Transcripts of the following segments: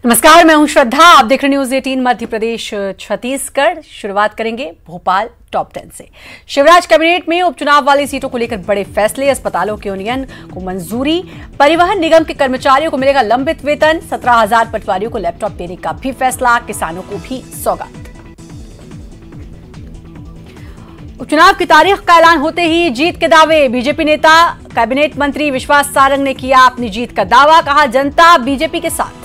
नमस्कार, मैं हूं श्रद्धा। आप देख रहे न्यूज 18 मध्य प्रदेश छत्तीसगढ़। शुरुआत करेंगे भोपाल टॉप 10 से। शिवराज कैबिनेट में उपचुनाव वाली सीटों को लेकर बड़े फैसले। अस्पतालों के यूनियन को मंजूरी। परिवहन निगम के कर्मचारियों को मिलेगा लंबित वेतन। 17,000 पटवारियों को लैपटॉप देने का भी फैसला। किसानों को भी सौगात। उपचुनाव की तारीख का ऐलान होते ही जीत के दावे। बीजेपी नेता कैबिनेट मंत्री विश्वास सारंग ने किया अपनी जीत का दावा। कहा, जनता बीजेपी के साथ।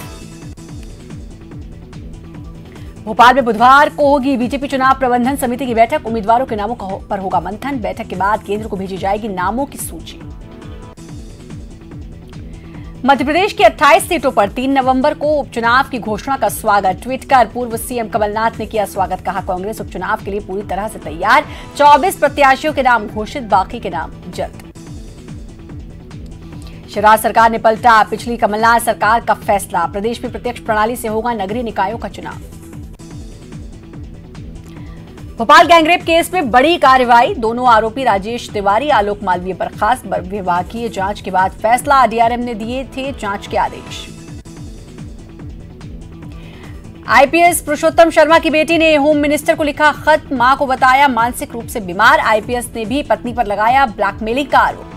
भोपाल में बुधवार को होगी बीजेपी चुनाव प्रबंधन समिति की बैठक। उम्मीदवारों के नामों पर होगा मंथन। बैठक के बाद केंद्र को भेजी जाएगी नामों की सूची। मध्य प्रदेश की 28 सीटों पर 3 नवंबर को उपचुनाव की घोषणा का स्वागत। ट्वीट कर पूर्व सीएम कमलनाथ ने किया स्वागत। कहा, कांग्रेस उपचुनाव के लिए पूरी तरह से तैयार। 24 प्रत्याशियों के नाम घोषित, बाकी के नाम जल्द। शिवराज सरकार ने पलटा पिछली कमलनाथ सरकार का फैसला। प्रदेश में प्रत्यक्ष प्रणाली से होगा नगरीय निकायों का चुनाव। भोपाल गैंगरेप केस में बड़ी कार्रवाई। दोनों आरोपी राजेश तिवारी, आलोक मालवीय बर्खास्त। विभागीय जांच के बाद फैसला। डीआरएम ने दिए थे जांच के आदेश। आईपीएस पुरुषोत्तम शर्मा की बेटी ने होम मिनिस्टर को लिखा खत। मां को बताया मानसिक रूप से बीमार। आईपीएस ने भी पत्नी पर लगाया ब्लैकमेलिंग का आरोप।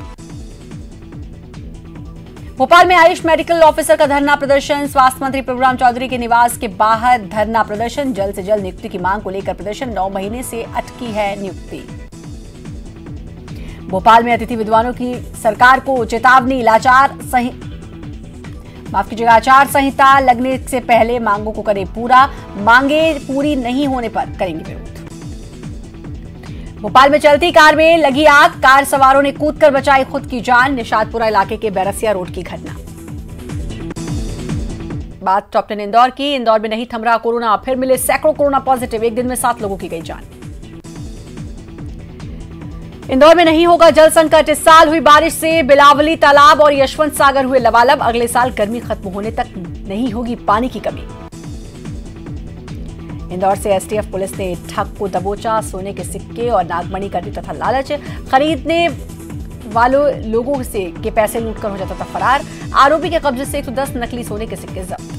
भोपाल में आयुष मेडिकल ऑफिसर का धरना प्रदर्शन। स्वास्थ्य मंत्री प्रभुराम चौधरी के निवास के बाहर धरना प्रदर्शन। जल्द से जल्द नियुक्ति की मांग को लेकर प्रदर्शन। 9 महीने से अटकी है नियुक्ति। भोपाल में अतिथि विद्वानों की सरकार को चेतावनी। आचार संहिता लगने से पहले मांगों को करे पूरा। मांगे पूरी नहीं होने पर करेंगे विरोध। भोपाल में चलती कार में लगी आग। कार सवारों ने कूदकर बचाई खुद की जान। निशातपुरा इलाके के बैरसिया रोड की घटना। बात टॉप 10 इंदौर की। इंदौर में नहीं थम रहा कोरोना। फिर मिले सैकड़ों कोरोना पॉजिटिव। एक दिन में 7 लोगों की गई जान। इंदौर में नहीं होगा जल संकट। इस साल हुई बारिश से बिलावली तालाब और यशवंत सागर हुए लबालब। अगले साल गर्मी खत्म होने तक नहीं होगी पानी की कमी। इंदौर से एसटीएफ पुलिस ने ठग को दबोचा। सोने के सिक्के और नागमणि का तथा लालच। खरीदने वालों लोगों से के पैसे लूटकर हो जाता था फरार। आरोपी के कब्जे से 110 नकली सोने के सिक्के जब्त।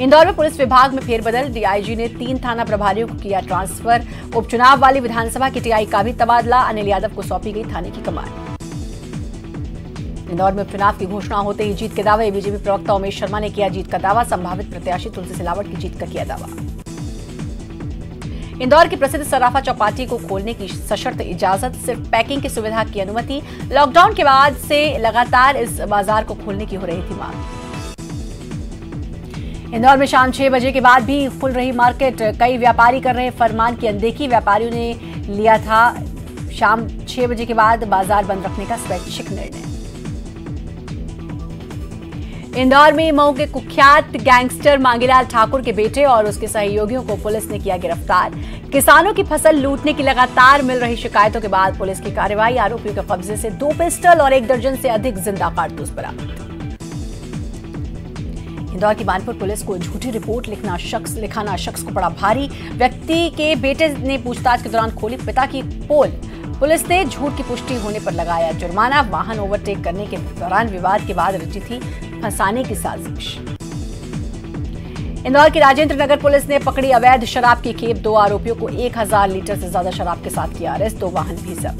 इंदौर में पुलिस विभाग में फेरबदल। डीआईजी ने 3 थाना प्रभारियों को किया ट्रांसफर। उपचुनाव वाली विधानसभा की टीआई का भी तबादला। अनिल यादव को सौंपी गई थाने की कमान। इंदौर में उपचुनाव की घोषणा होते ही जीत के दावे। बीजेपी प्रवक्ता उमेश शर्मा ने किया जीत का दावा। संभावित प्रत्याशी तुलसी सिलावट की जीत का किया दावा। इंदौर की प्रसिद्ध सराफा चौपाटी को खोलने की सशर्त इजाजत। सिर्फ पैकिंग की सुविधा की अनुमति। लॉकडाउन के बाद से लगातार इस बाजार को खोलने की हो रही थी मांग। इंदौर में शाम 6 बजे के बाद भी खुल रही मार्केट। कई व्यापारी कर रहे फरमान की अनदेखी। व्यापारियों ने लिया था शाम 6 बजे के बाद बाजार बंद रखने का स्वैच्छिक निर्णय। इंदौर में मऊ के कुख्यात गैंगस्टर मांगीलाल ठाकुर के बेटे और उसके सहयोगियों को पुलिस ने किया गिरफ्तार। किसानों की फसल लूटने की लगातार मिल रही शिकायतों के बाद पुलिस की कार्रवाई। आरोपियों के कब्जे से 2 पिस्टल और 1 दर्जन से अधिक जिंदा कारतूस बरामद। इंदौर की मानपुर पुलिस को झूठी रिपोर्ट लिखाना शख्स को पड़ा भारी। व्यक्ति के बेटे ने पूछताछ के दौरान खोली पिता की पोल। पुलिस ने झूठ की पुष्टि होने पर लगाया जुर्माना। वाहन ओवरटेक करने के दौरान विवाद के बाद रची थी फंसाने की साजिश। इंदौर की राजेंद्र नगर पुलिस ने पकड़ी अवैध शराब की खेप। 2 आरोपियों को 1000 लीटर से ज्यादा शराब के साथ किया अरेस्ट। 2 वाहन भी जब्त।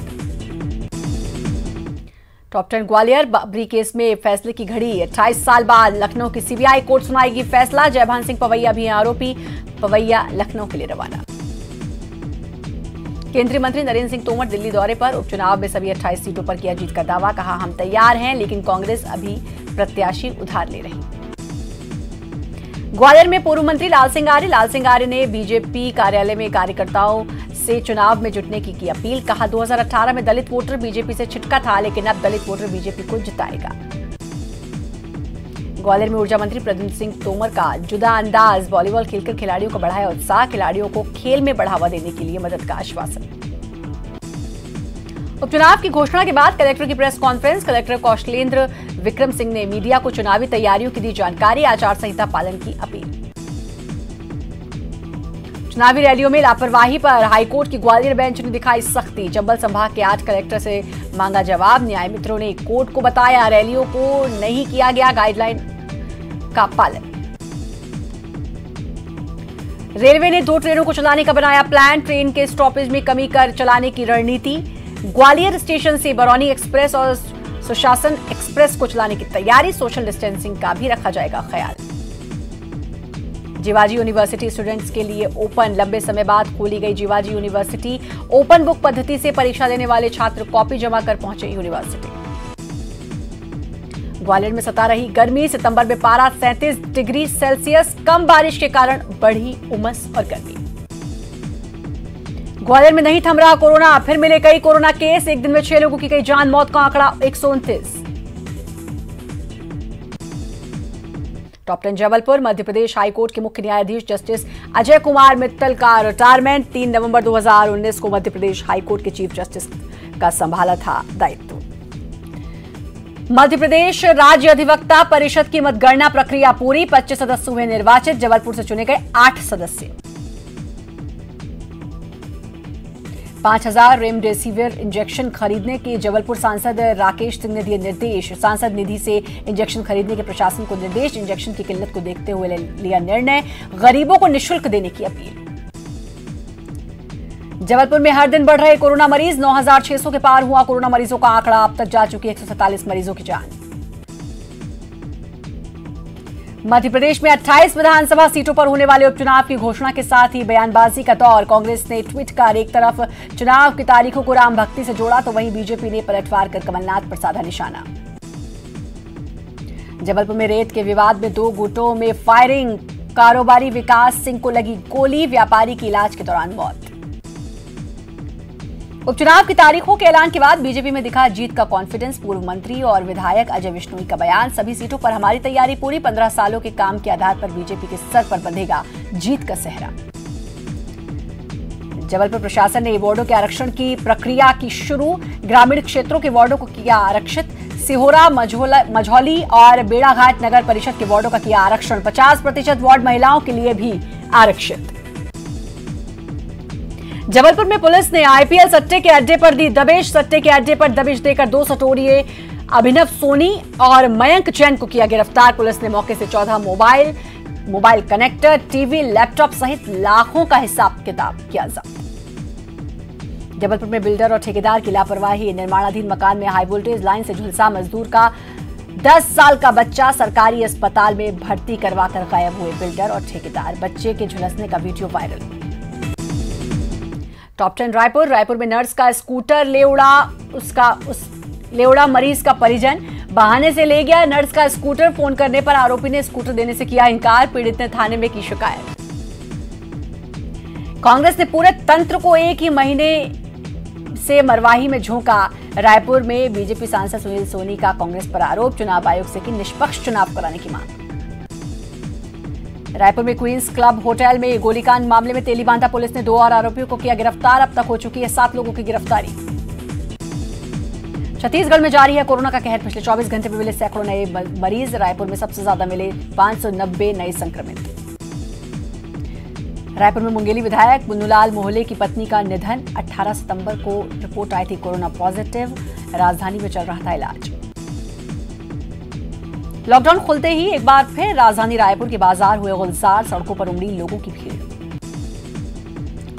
टॉप 10 ग्वालियर बाबरी केस में फैसले की घड़ी। 28 साल बाद लखनऊ की सीबीआई कोर्ट सुनाएगी फैसला। जयभान सिंह पवैया भी हैं आरोपी। पवैया लखनऊ के लिए रवाना। केंद्रीय मंत्री नरेंद्र सिंह तोमर दिल्ली दौरे पर। उपचुनाव में सभी 28 सीटों पर किया जीत का दावा। कहा, हम तैयार हैं लेकिन कांग्रेस अभी प्रत्याशी उधार ले रही। ग्वालियर में पूर्व मंत्री लाल सिंह आर्य ने बीजेपी कार्यालय में कार्यकर्ताओं से चुनाव में जुटने की अपील। कहा, 2018 में दलित वोटर बीजेपी से छिटका था लेकिन अब दलित वोटर बीजेपी को जिताएगा। ग्वालियर में ऊर्जा मंत्री प्रद्युम्न सिंह तोमर का जुदा अंदाज। वॉलीबॉल खेलकर खिलाड़ियों का बढ़ाया उत्साह। खिलाड़ियों को खेल में बढ़ावा देने के लिए मदद का आश्वासन। उपचुनाव की घोषणा के बाद कलेक्टर की press conference. Collector Kaushlendra Vikram Singh ने मीडिया को चुनावी तैयारियों की दी जानकारी। आचार संहिता पालन की अपील। चुनावी रैलियों में लापरवाही पर हाईकोर्ट की ग्वालियर बेंच ने दिखाई सख्ती। चंबल संभाग के 8 कलेक्टर से मांगा जवाब। न्याय मित्रों ने कोर्ट को बताया रैलियों को नहीं किया गया गाइडलाइन का पालन। रेलवे ने 2 ट्रेनों को चलाने का बनाया प्लान, ट्रेन के स्टॉपेज में कमी कर चलाने की रणनीति। ग्वालियर स्टेशन से बरौनी एक्सप्रेस और सुशासन एक्सप्रेस को चलाने की तैयारी, सोशल डिस्टेंसिंग का भी रखा जाएगा ख्याल। जीवाजी यूनिवर्सिटी स्टूडेंट्स के लिए ओपन, लंबे समय बाद खोली गई जीवाजी यूनिवर्सिटी। ओपन बुक पद्धति से परीक्षा देने वाले छात्र कॉपी जमा कर पहुंचे यूनिवर्सिटी। ग्वालियर में सता रही गर्मी, सितंबर में पारा 37 डिग्री सेल्सियस, कम बारिश के कारण बढ़ी उमस और गर्मी। ग्वालियर में नहीं थम रहा कोरोना, फिर मिले कई कोरोना केस, एक दिन में 6 लोगों की गई जान, मौत का आंकड़ा 129। टॉप 10 जबलपुर, मध्य प्रदेश हाईकोर्ट के मुख्य न्यायाधीश जस्टिस अजय कुमार मित्तल का रिटायरमेंट। 3 नवंबर 2019 को मध्य प्रदेश हाईकोर्ट के चीफ जस्टिस का संभाला था दायित्व। मध्य प्रदेश राज्य अधिवक्ता परिषद की मतगणना प्रक्रिया पूरी, 25 सदस्य हुए निर्वाचित, जबलपुर से चुने गए 8 सदस्य। 5000 रेमडेसिविर इंजेक्शन खरीदने के जबलपुर सांसद राकेश सिंह ने दिए निर्देश, सांसद निधि से इंजेक्शन खरीदने के प्रशासन को निर्देश, इंजेक्शन की किल्लत को देखते हुए लिया निर्णय, गरीबों को निःशुल्क देने की अपील। जबलपुर में हर दिन बढ़ रहे कोरोना मरीज, 9600 के पार हुआ कोरोना मरीजों का आंकड़ा, अब तक जा चुकी 147 मरीजों की जान। मध्य प्रदेश में 28 विधानसभा सीटों पर होने वाले उपचुनाव की घोषणा के साथ ही बयानबाजी का दौर, कांग्रेस ने ट्वीट कर एक तरफ चुनाव की तारीखों को राम भक्ति से जोड़ा, तो वहीं बीजेपी ने पलटवार कर कमलनाथ पर साधा निशाना। जबलपुर में रेत के विवाद में 2 गुटों में फायरिंग, कारोबारी विकास सिंह को लगी गोली, व्यापारी की इलाज के दौरान मौत। उपचुनाव की तारीखों के ऐलान के बाद बीजेपी में दिखा जीत का कॉन्फिडेंस, पूर्व मंत्री और विधायक अजय विश्नोई का बयान, सभी सीटों पर हमारी तैयारी पूरी, 15 सालों के काम के आधार पर बीजेपी के सर पर बंधेगा जीत का सेहरा। जबलपुर प्रशासन ने वार्डों के आरक्षण की प्रक्रिया की शुरू, ग्रामीण क्षेत्रों के वार्डों को किया आरक्षित, सिहोरा, मझौली और बेड़ाघाट नगर परिषद के वार्डों का किया आरक्षण, 50% वार्ड महिलाओं के लिए भी आरक्षित। जबलपुर में पुलिस ने आईपीएल सट्टे के अड्डे पर दी दबिश, सट्टे के अड्डे पर दबिश देकर 2 सटोरिये अभिनव सोनी और मयंक जैन को किया गिरफ्तार। पुलिस ने मौके से 14 मोबाइल कनेक्टर, टीवी, लैपटॉप सहित लाखों का हिसाब किताब किया जब्त। जबलपुर में बिल्डर और ठेकेदार की लापरवाही, निर्माणाधीन मकान में हाई वोल्टेज लाइन से झुलसा मजदूर का 10 साल का बच्चा, सरकारी अस्पताल में भर्ती करवाकर गायब हुए बिल्डर और ठेकेदार, बच्चे के झुलसने का वीडियो वायरल। टॉप 10 रायपुर में नर्स का स्कूटर ले उड़ा मरीज का परिजन, बहाने से ले गया नर्स का स्कूटर, फोन करने पर आरोपी ने स्कूटर देने से किया इनकार, पीड़ित ने थाने में की शिकायत। कांग्रेस ने पूरे तंत्र को एक ही महीने से मरवाही में झोंका, रायपुर में बीजेपी सांसद सुनील सोनी का कांग्रेस पर आरोप, चुनाव आयोग से की निष्पक्ष चुनाव कराने की मांग। रायपुर में क्वींस क्लब होटल में गोलीकांड मामले में तेलीबांधा पुलिस ने 2 और आरोपियों को किया गिरफ्तार, अब तक हो चुकी है 7 लोगों की गिरफ्तारी। छत्तीसगढ़ में जारी है कोरोना का कहर, पिछले 24 घंटे में मिले सैकड़ों नए मरीज, रायपुर में सबसे ज्यादा मिले 590 नए संक्रमित। रायपुर में मुंगेली विधायक मुन्नूलाल मोहले की पत्नी का निधन, 18 सितंबर को रिपोर्ट आई थी कोरोना पॉजिटिव, राजधानी में चल रहा था इलाज। लॉकडाउन खुलते ही एक बार फिर राजधानी रायपुर के बाजार हुए गुलजार, सड़कों पर उमड़ी लोगों की भीड़।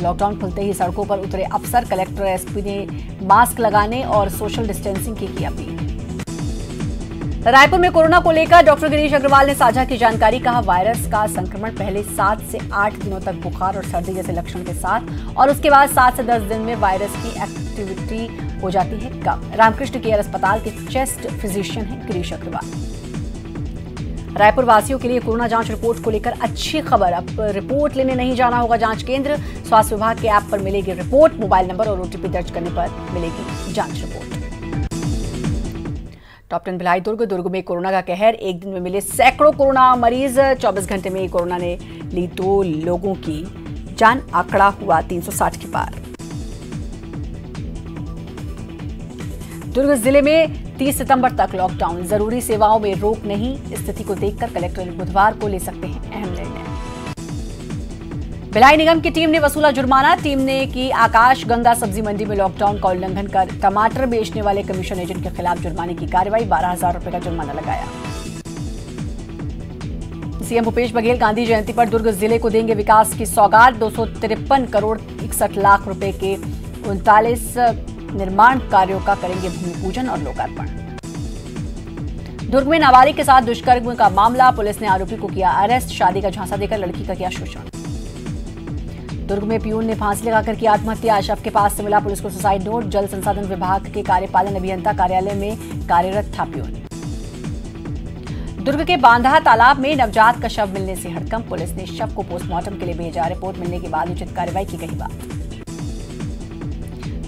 लॉकडाउन खुलते ही सड़कों पर उतरे अफसर, कलेक्टर एसपी ने मास्क लगाने और सोशल डिस्टेंसिंग की अपील। रायपुर में कोरोना को लेकर डॉक्टर गिरीश अग्रवाल ने साझा की जानकारी, कहा वायरस का संक्रमण पहले 7 से 8 दिनों तक बुखार और सर्दी जैसे लक्षण के साथ और उसके बाद 7 से 10 दिन में वायरस की एक्टिविटी हो जाती है कम। रामकृष्ण केयर अस्पताल के चेस्ट फिजिशियन हैं गिरीश अग्रवाल। रायपुर वासियों के लिए कोरोना जांच रिपोर्ट को लेकर अच्छी खबर, अब रिपोर्ट लेने नहीं जाना होगा जांच केंद्र, स्वास्थ्य विभाग के ऐप पर मिलेगी रिपोर्ट, मोबाइल नंबर और ओटीपी दर्ज करने पर मिलेगी जांच रिपोर्ट। टॉप 10 भिलाई दुर्ग में कोरोना का कहर, एक दिन में मिले सैकड़ों कोरोना मरीज, 24 घंटे में कोरोना ने ली 2 लोगों की जान, आंकड़ा हुआ 360 के पार। दुर्ग जिले में 30 सितंबर तक लॉकडाउन, जरूरी सेवाओं में रोक नहीं, स्थिति को देखकर कलेक्टर बुधवार को ले सकते हैं अहम निर्णय। भिलाई निगम की टीम ने वसूला जुर्माना, टीम ने की आकाश गंगा सब्जी मंडी में लॉकडाउन का उल्लंघन कर टमाटर बेचने वाले कमीशन एजेंट के खिलाफ जुर्माने की कार्रवाई, 12,000 रुपए का जुर्माना लगाया। सीएम भूपेश बघेल गांधी जयंती पर दुर्ग जिले को देंगे विकास की सौगात। 253 करोड़ 61 लाख रुपए के 39 निर्माण कार्यों का करेंगे भूमि पूजन और लोकार्पण। दुर्ग में नाबालिग के साथ दुष्कर्म का मामला, पुलिस ने आरोपी को किया अरेस्ट। शादी का झांसा देकर लड़की का किया शोषण। दुर्ग में पियून ने फांसी लगाकर की आत्महत्या, शव के पास से मिला पुलिस को सुसाइड नोट। जल संसाधन विभाग के कार्यपालन अभियंता कार्यालय में कार्यरत था पियून। दुर्ग के बांधा तालाब में नवजात का शव मिलने से हड़कंप, पुलिस ने शव को पोस्टमार्टम के लिए भेजा। रिपोर्ट मिलने के बाद उचित कार्रवाई की गई बात।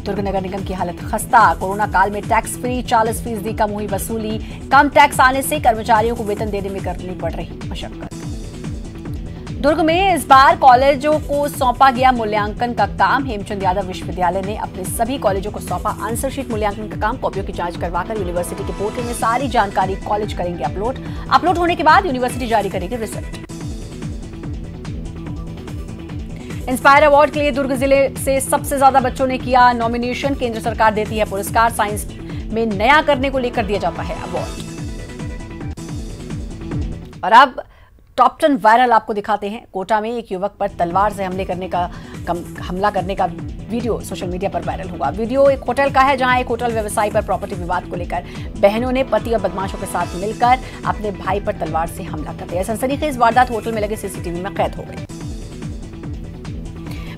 दुर्ग नगर निगम की हालत खस्ता, कोरोना काल में टैक्स फ्री 40% कम हुई वसूली। कम टैक्स आने से कर्मचारियों को वेतन देने में करनी पड़ रही मशक्कत। दुर्ग में इस बार कॉलेजों को सौंपा गया मूल्यांकन का काम। हेमचंद यादव विश्वविद्यालय ने अपने सभी कॉलेजों को सौंपा आंसर शीट मूल्यांकन का काम। कॉपियों की जांच करवाकर यूनिवर्सिटी के पोर्टल में सारी जानकारी कॉलेज करेंगे अपलोड होने के बाद यूनिवर्सिटी जारी करेगी रिजल्ट। इंस्पायर अवार्ड के लिए दुर्ग जिले से सबसे ज्यादा बच्चों ने किया नॉमिनेशन। केंद्र सरकार देती है पुरस्कार। साइंस में नया करने को लेकर दिया जाता है अवार्ड। और अब टॉप 10 वायरल आपको दिखाते हैं। कोटा में एक युवक पर तलवार से हमला करने का वीडियो सोशल मीडिया पर वायरल हुआ। वीडियो एक होटल का है, जहां एक होटल व्यवसायी पर प्रॉपर्टी विवाद को लेकर बहनों ने पति और बदमाशों के साथ मिलकर अपने भाई पर तलवार से हमला कर दिया। सनसनीखेज वारदात होटल में लगे सीसीटीवी में कैद हो गई।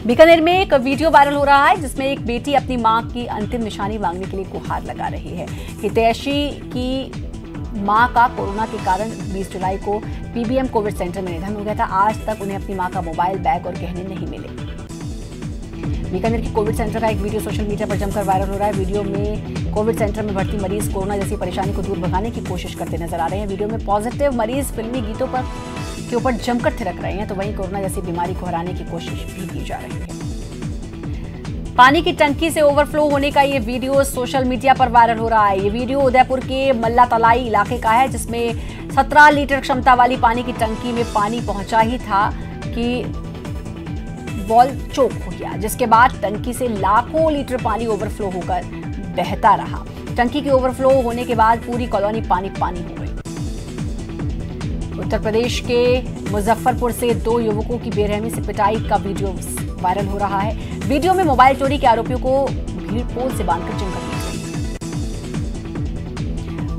बीकानेर में एक वीडियो वायरल हो रहा है, जिसमें एक बेटी अपनी मां की अंतिम निशानी मांगने के लिए गुहार लगा रही है। हितैषी की मां का कोरोना के कारण 20 जुलाई को पीबीएम कोविड सेंटर में निधन हो गया था। आज तक उन्हें अपनी मां का मोबाइल, बैग और गहने नहीं मिले। बीकानेर के कोविड सेंटर का एक वीडियो सोशल मीडिया पर जमकर वायरल हो रहा है। वीडियो में कोविड सेंटर में भर्ती मरीज कोरोना जैसी परेशानी को दूर भगाने की कोशिश करते नजर आ रहे हैं। वीडियो में पॉजिटिव मरीज फिल्मी गीतों के ऊपर जमकर थिरक रहे हैं, तो वहीं कोरोना जैसी बीमारी को हराने की कोशिश भी की जा रही है। पानी की टंकी से ओवरफ्लो होने का ये वीडियो सोशल मीडिया पर वायरल हो रहा है। ये वीडियो उदयपुर के मल्ला तलाई इलाके का है, जिसमें 17 लीटर क्षमता वाली पानी की टंकी में पानी पहुंचा ही था कि वॉल चोक हो गया, जिसके बाद टंकी से लाखों लीटर पानी ओवरफ्लो होकर बहता रहा। टंकी के ओवरफ्लो होने के बाद पूरी कॉलोनी पानी पानी हो गई। उत्तर प्रदेश के मुजफ्फरपुर से 2 युवकों की बेरहमी से पिटाई का वीडियो वायरल हो रहा है। वीडियो में मोबाइल चोरी के आरोपियों को भीड़ पोल से बांधकर जमकर पीट रही।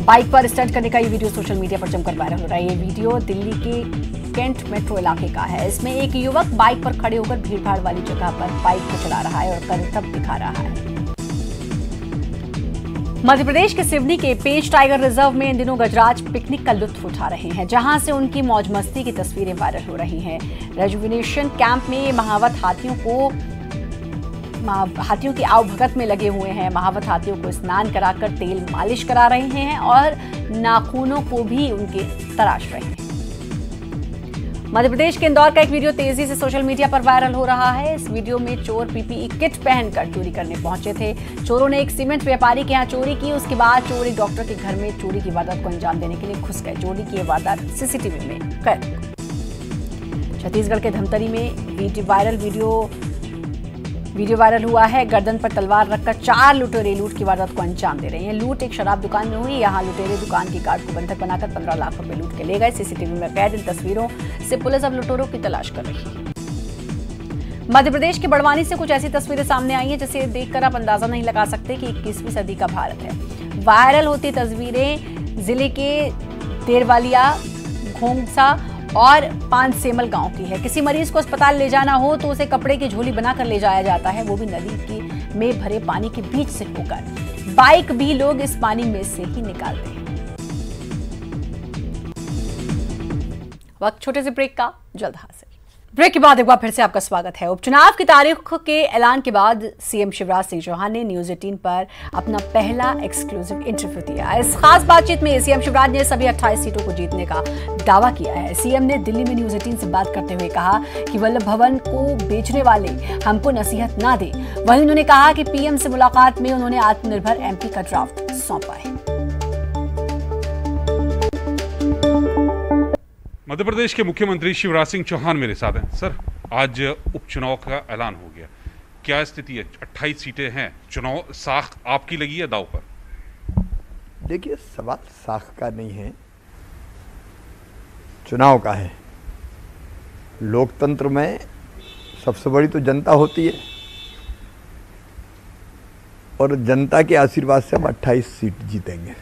बाइक पर स्टंट करने का ये वीडियो सोशल मीडिया पर जमकर वायरल हो रहा है। ये वीडियो दिल्ली के कैंट मेट्रो इलाके का है। इसमें एक युवक बाइक पर खड़े होकर भीड़भाड़ वाली जगह पर बाइक को चला रहा है और करतब दिखा रहा है। मध्य प्रदेश के सिवनी के पेंच टाइगर रिजर्व में इन दिनों गजराज पिकनिक का लुत्फ उठा रहे हैं, जहां से उनकी मौज मस्ती की तस्वीरें वायरल हो रही हैं। रेजुविनेशन कैंप में महावत हाथियों की आवभगत में लगे हुए हैं। महावत हाथियों को स्नान कराकर तेल मालिश करा रहे हैं और नाखूनों को भी उनके तराश रहे हैं। मध्य प्रदेश के इंदौर का एक वीडियो तेजी से सोशल मीडिया पर वायरल हो रहा है। इस वीडियो में चोर पीपीई किट पहनकर चोरी करने पहुंचे थे। चोरों ने एक सीमेंट व्यापारी के यहाँ चोरी की। उसके बाद चोर एक डॉक्टर के घर में चोरी की वारदात को अंजाम देने के लिए घुस गए। चोरी की यह वारदात सीसीटीवी में कैद हो गई। छत्तीसगढ़ के धमतरी में वीडियो वायरल हुआ है। गर्दन पर तलवार रखकर 4 लुटेरे लूट की वारदात को अंजाम दे रहे हैं। लूट एक शराब दुकान में हुई। यहां लुटेरे दुकान की गार्ड को बंधक बनाकर 15 लाख रुपए लूट के ले गए। सीसीटीवी में कैद इन तस्वीरों से पुलिस अब लुटेरों की तलाश कर रही है। मध्य प्रदेश के बड़वानी से कुछ ऐसी तस्वीरें सामने आई हैं, जिसे देखकर आप अंदाजा नहीं लगा सकते कि 21वीं सदी का भारत है। वायरल होती तस्वीरें जिले के देरवालिया, घोंगसा और पानसेमल गांव की है। किसी मरीज को अस्पताल ले जाना हो तो उसे कपड़े की झोली बनाकर ले जाया जाता है, वो भी नदी में भरे पानी के बीच से होकर। बाइक भी लोग इस पानी में से ही निकालते हैं। वक्त छोटे से ब्रेक का, जल्द हाजिर। ब्रेक के बाद एक बार फिर से आपका स्वागत है। उपचुनाव की तारीख के ऐलान के बाद सीएम शिवराज सिंह चौहान ने न्यूज 18 पर अपना पहला एक्सक्लूसिव इंटरव्यू दिया। इस खास बातचीत में सीएम शिवराज ने सभी 28 सीटों को जीतने का दावा किया है। सीएम ने दिल्ली में न्यूज 18 से बात करते हुए कहा कि वल्लभ भवन को बेचने वाले हमको नसीहत ना दे। वहीं उन्होंने कहा कि पीएम से मुलाकात में उन्होंने आत्मनिर्भर एमपी का ड्राफ्ट सौंपा है। मध्य प्रदेश के मुख्यमंत्री शिवराज सिंह चौहान मेरे साथ हैं। सर, आज उपचुनाव का ऐलान हो गया, क्या स्थिति है? 28 सीटें हैं, चुनाव साख आपकी लगी है दाव पर? देखिए, सवाल साख का नहीं है, चुनाव का है। लोकतंत्र में सबसे बड़ी तो जनता होती है और जनता के आशीर्वाद से हम 28 सीट जीतेंगे।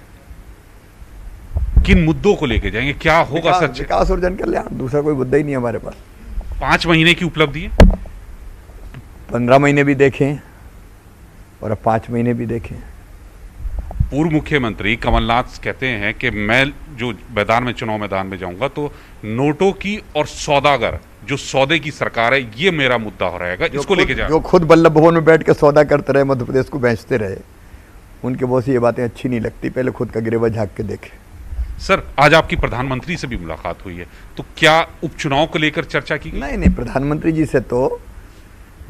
किन मुद्दों को लेके जाएंगे, क्या होगा सच? विकास और जन कल्याण, दूसरा कोई मुद्दा ही नहीं हमारे पास। 5 महीने की उपलब्धि है, 15 महीने भी देखें और अब 5 महीने भी देखें। पूर्व मुख्यमंत्री कमलनाथ कहते हैं कि मैं जो चुनाव मैदान में जाऊंगा तो नोटों की और सौदागर जो सौदे की सरकार है ये मेरा मुद्दा हो रहेगा, इसको लेके जा। जो खुद वल्लभ भवन में बैठ के सौदा करते रहे, मध्य प्रदेश को बेचते रहे, उनके बहुत सी ये बातें अच्छी नहीं लगती। पहले खुद का गिरेवा झांक के देखे। सर, आज आपकी प्रधानमंत्री से भी मुलाकात हुई है, तो क्या उपचुनाव को लेकर चर्चा की? नहीं, प्रधानमंत्री जी से तो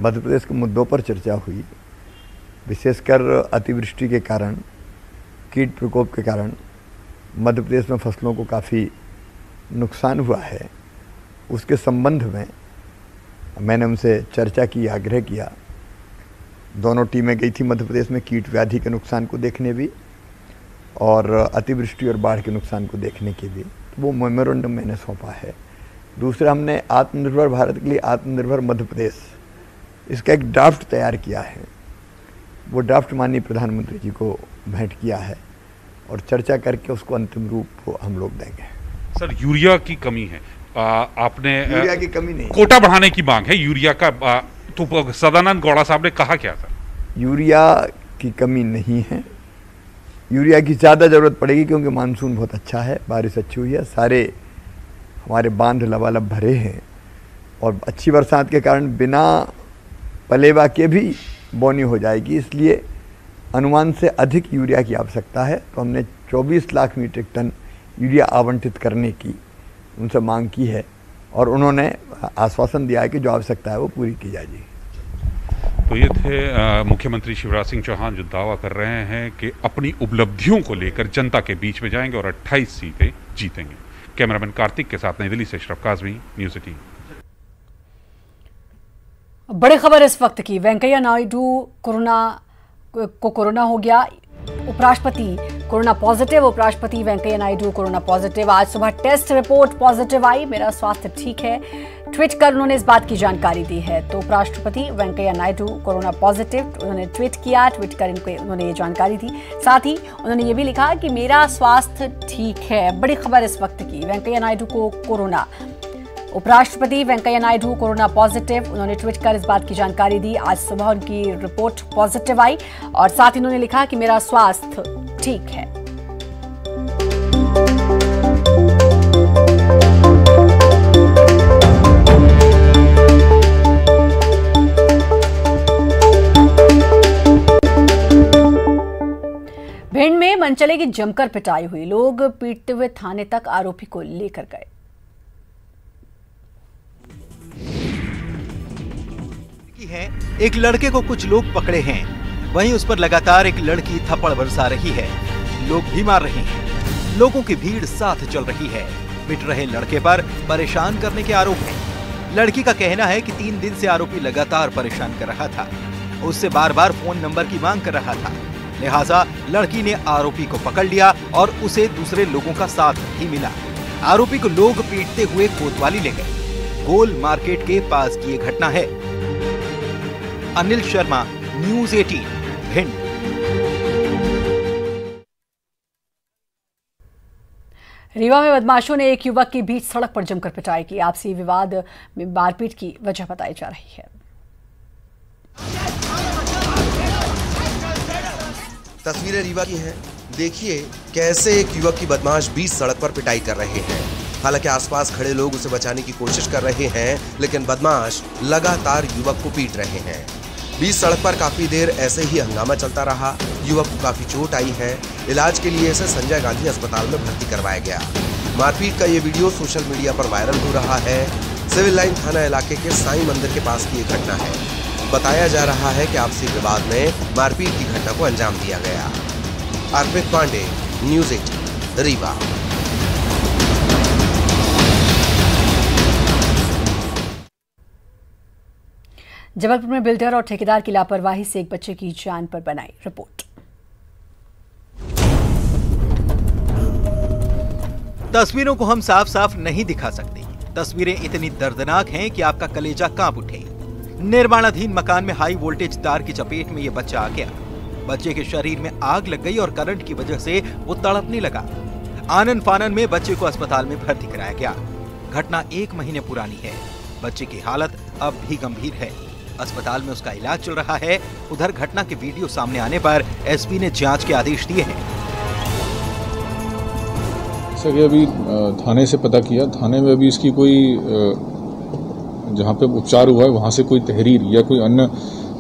मध्य प्रदेश के मुद्दों पर चर्चा हुई। विशेषकर अतिवृष्टि के कारण, कीट प्रकोप के कारण मध्य प्रदेश में फसलों को काफ़ी नुकसान हुआ है। उसके संबंध में मैंने उनसे चर्चा की, आग्रह किया। दोनों टीमें गई थी मध्य प्रदेश में कीट व्याधि के नुकसान को देखने भी और अतिवृष्टि और बाढ़ के नुकसान को देखने के भी। तो वो मेमोरेंडम मैंने सौंपा है। दूसरा, हमने आत्मनिर्भर भारत के लिए आत्मनिर्भर मध्य प्रदेश, इसका एक ड्राफ्ट तैयार किया है। वो ड्राफ्ट माननीय प्रधानमंत्री जी को भेंट किया है और चर्चा करके उसको अंतिम रूप हम लोग देंगे। सर, यूरिया की कमी है, आपने यूरिया की कमी नहीं, कोटा बढ़ाने की मांग है यूरिया का, तो सदानंद गौड़ा साहब ने कहा क्या था? यूरिया की कमी नहीं है, यूरिया की ज़्यादा ज़रूरत पड़ेगी क्योंकि मानसून बहुत अच्छा है, बारिश अच्छी हुई है, सारे हमारे बांध लबालब भरे हैं और अच्छी बरसात के कारण बिना पलेवा के भी बोनी हो जाएगी। इसलिए अनुमान से अधिक यूरिया की आवश्यकता है। तो हमने 24 लाख मीट्रिक टन यूरिया आवंटित करने की उनसे मांग की है और उन्होंने आश्वासन दिया है कि जो आवश्यकता है वो पूरी की जाएगी। तो ये थे मुख्यमंत्री शिवराज सिंह चौहान जो दावा कर रहे हैं कि अपनी उपलब्धियों को लेकर जनता के बीच में जाएंगे और 28 सीटें जीतेंगे। कैमरामैन कार्तिक के साथ नई दिल्ली से अशरफ काज़मी, न्यूज़ 18। बड़ी खबर इस वक्त की, वेंकैया नायडू कोरोना हो गया, उपराष्ट्रपति कोरोना पॉजिटिव, उपराष्ट्रपति वेंकैया नायडू कोरोना पॉजिटिव। आज सुबह टेस्ट रिपोर्ट पॉजिटिव आई, मेरा स्वास्थ्य ठीक है, ट्वीट कर उन्होंने इस बात की जानकारी दी है। तो उपराष्ट्रपति वेंकैया नायडू कोरोना पॉजिटिव, उन्होंने ट्वीट किया, ट्वीट कर इनको उन्होंने ये जानकारी दी। साथ ही उन्होंने ये भी लिखा कि मेरा स्वास्थ्य ठीक है। बड़ी खबर इस वक्त की, वेंकैया नायडू को कोरोना, उपराष्ट्रपति वेंकैया नायडू कोरोना पॉजिटिव, उन्होंने ट्वीट कर इस बात की जानकारी दी। आज सुबह उनकी रिपोर्ट पॉजिटिव आई और साथ ही उन्होंने लिखा कि मेरा स्वास्थ्य ठीक है। भिंड में मनचले की जमकर पिटाई हुई, लोग पीटते हुए थाने तक आरोपी को लेकर गए। है एक लड़के को कुछ लोग पकड़े हैं, वहीं उस पर लगातार एक लड़की थप्पड़ बरसा रही है, लोग भी मार रहे हैं, लोगों की भीड़ साथ चल रही है। पिट रहे लड़के पर परेशान करने के आरोप हैं। लड़की का कहना है कि 3 दिन से आरोपी लगातार परेशान कर रहा था, उससे बार बार फोन नंबर की मांग कर रहा था, लिहाजा लड़की ने आरोपी को पकड़ लिया और उसे दूसरे लोगों का साथ भी मिला। आरोपी को लोग पीटते हुए कोतवाली ले गए। गोल मार्केट के पास की ये घटना है। अनिल शर्मा, न्यूज़ 18, भिंड। रीवा में बदमाशों ने एक युवक के बीच सड़क पर जमकर पिटाई की, आपसी विवाद में मारपीट की वजह बताई जा रही है। तस्वीरें रीवा की हैं। देखिए कैसे एक युवक की बदमाश बीच सड़क पर पिटाई कर रहे हैं। हालांकि आसपास खड़े लोग उसे बचाने की कोशिश कर रहे हैं, लेकिन बदमाश लगातार युवक को पीट रहे हैं। बीच सड़क पर काफी देर ऐसे ही हंगामा चलता रहा। युवक को काफी चोट आई है। इलाज के लिए इसे संजय गांधी अस्पताल में भर्ती करवाया गया। मारपीट का ये वीडियो सोशल मीडिया पर वायरल हो रहा है। सिविल लाइन थाना इलाके के साईं मंदिर के पास की ये घटना है। बताया जा रहा है कि आपसी विवाद में मारपीट की घटना को अंजाम दिया गया। अर्पित पांडे, न्यूज़ 18, रीवा। जबलपुर में बिल्डर और ठेकेदार की लापरवाही से एक बच्चे की जान पर बनाई रिपोर्ट। तस्वीरों को हम साफ साफ नहीं दिखा सकते, तस्वीरें इतनी दर्दनाक हैं कि आपका कलेजा कांप उठे। निर्माणाधीन मकान में हाई वोल्टेज तार की चपेट में ये बच्चा आ गया। बच्चे के शरीर में आग लग गई और करंट की वजह से वो तड़पने लगा। आनन फानन में बच्चे को अस्पताल में भर्ती कराया गया। घटना 1 महीने पुरानी है। बच्चे की हालत अब भी गंभीर है। अस्पताल में उसका इलाज चल रहा है। उधर घटना के वीडियो सामने आने पर एसपी ने जांच के आदेश दिए हैं। सर अभी थाने से पता किया, थाने में अभी इसकी कोई जहाँ पे उपचार हुआ है वहाँ से कोई तहरीर या कोई अन्य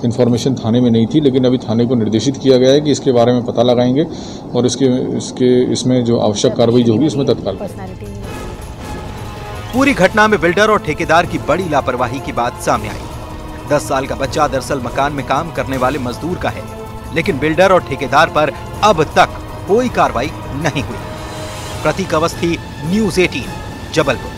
इन्फॉर्मेशन थाने में नहीं थी, लेकिन अभी थाने को निर्देशित किया गया है कि इसके बारे में पता लगाएंगे और इसमें जो आवश्यक कार्रवाई जो होगी इसमें तत्काल। पूरी घटना में बिल्डर और ठेकेदार की बड़ी लापरवाही की बात सामने आई। 10 साल का बच्चा दरअसल मकान में काम करने वाले मजदूर का है, लेकिन बिल्डर और ठेकेदार पर अब तक कोई कार्रवाई नहीं हुई। प्रतीक अवस्थी, न्यूज़ 18, जबलपुर।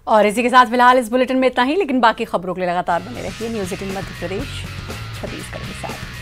और इसी के साथ फिलहाल इस बुलेटिन में इतना ही, लेकिन बाकी खबरों के लिए लगातार बने रहिए न्यूज़ 18 मध्य प्रदेश छत्तीसगढ़ के साथ।